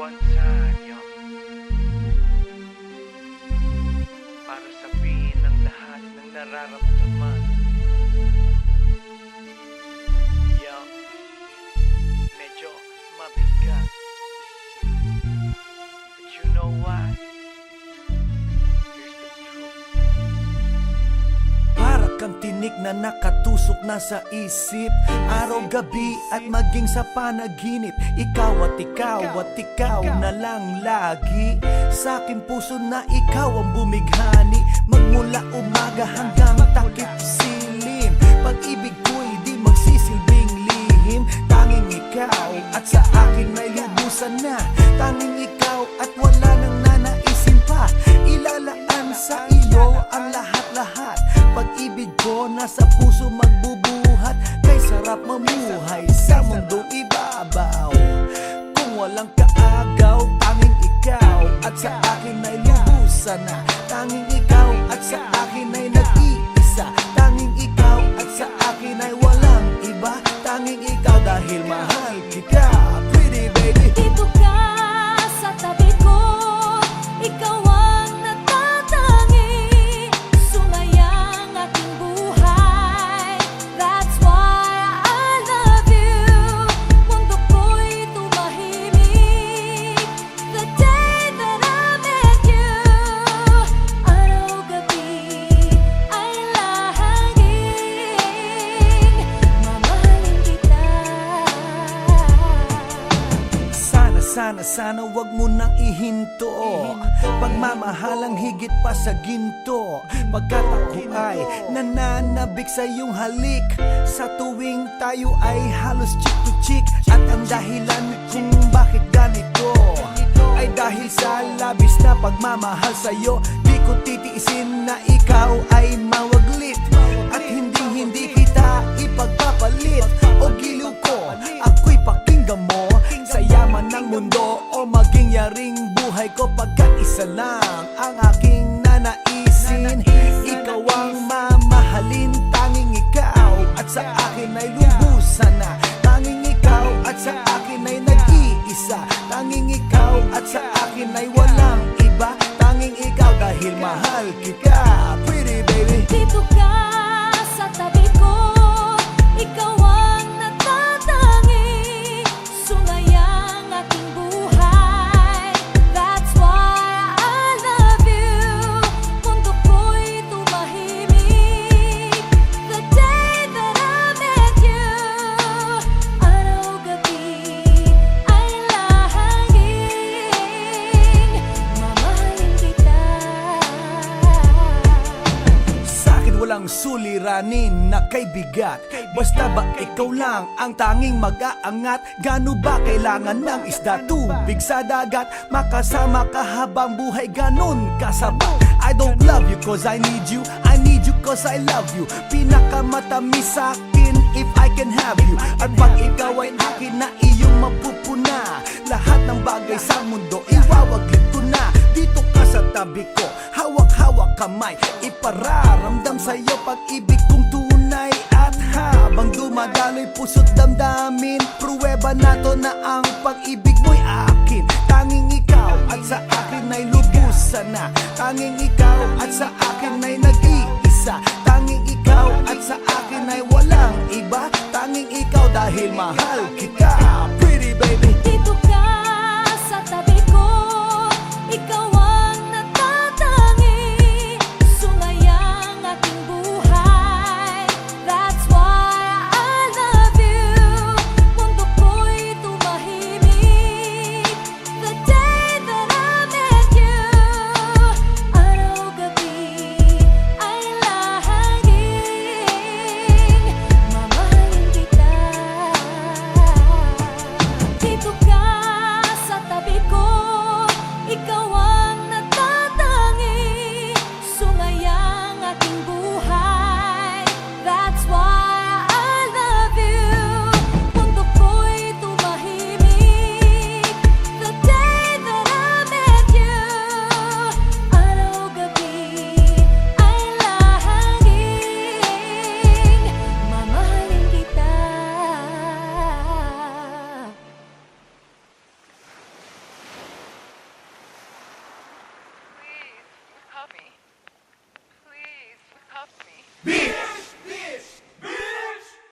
buwan sa anyo para sabihin ang lahat ng nararamdaman. Yo, medyo mabigat, but you know what? Here's the truth. Para kang tinik na nakatusok na sa isip, araw-gabi at maging sa panaginip. Ikaw at ikaw na lang lagi. Sa aking puso na ikaw ang bumighani, magmula umaga hanggang takip silim. Pag-ibig ko'y di magsisilbing lihim. Tanging ikaw at sa akin ay lubusan na. Tanging ikaw at wala nang nanaisin pa. Ilalaan sa iyo ang lahat-lahat. Pag-ibig ko nasa puso magbubuhat. Kay sarap mamuhay sa mundong ibabaw. Kung walang kaagaw, tanging ikaw at sa akin ay lubusan na. Tanging ikaw at sa akin ay nag-iisa. Tanging ikaw at sa akin ay walang iba. Tanging ikaw dahil mahal kita, pretty baby. Dito ka sa tabi ko, ikaw ang natatangi. Sumayang aking buhay, that's why I love you. Mundo ko'y tumahimik the day that I met you. Araw-gabi ay lahaging mamahalin kita. Sana wag mo nang ihinto. Pagmamahalang higit pa sa ginto. Pagkat ako ay nananabik sa iyong halik. Sa tuwing tayo ay halos chick to chick. At ang dahilan kung bakit ganito ay dahil sa labis na pagmamahal sa'yo. Di ko titiisin na ikaw ay mawaglit. At hindi kita ipagpapalit. O giliw ko, ako'y pakinggan mo. Sa yaman ng mundo o maging yaring buhay ko, pagkat isa lang ang aking nanaisin. Ikaw ang mamahalin, tanging ikaw at sa akin ay lubusan na. Tanging ikaw at sa akin ay nag-iisa. Tanging ikaw at sa akin ay walang iba. Tanging ikaw dahil mahal kita, pretty baby. Dito ka sa tabi ko, ikaw ang natatangi. Sumayang aking buhay, that's why I love you. Mundo ko'y tumahimik the day that I met you. Araw-gabi ay lahaging mamahalin kita. Sa'kin walang suliranin na kay bigat. Basta ba ikaw lang ang tanging mag-aangat? Gano ba kailangan ng isda, tubig sa dagat? Makasama ka habang buhay, ganon kasabat. I don't love you cause I need you, I need you cause I love you. Pinakamatamis sa'kin if I can have you. At pag ikaw ay akin na iyong mapupuna, lahat ng bagay sa mundo iwawaglit ko na. Dito ka sa tabi ko, hawak-hawak kamay, ipararamdam sa'yo pag-ibig kong tunay. At habang dumadaloy puso't damdamin, pruweba na to na ang pag-ibig mo'y akin. Tanging ikaw at sa akin ay lubusan na. Tanging ikaw at sa akin ay nag-iisa. Tanging ikaw at sa akin ay walang iba. Tanging ikaw dahil mahal kita, pretty baby. Dito ka sa tabi ko, ikaw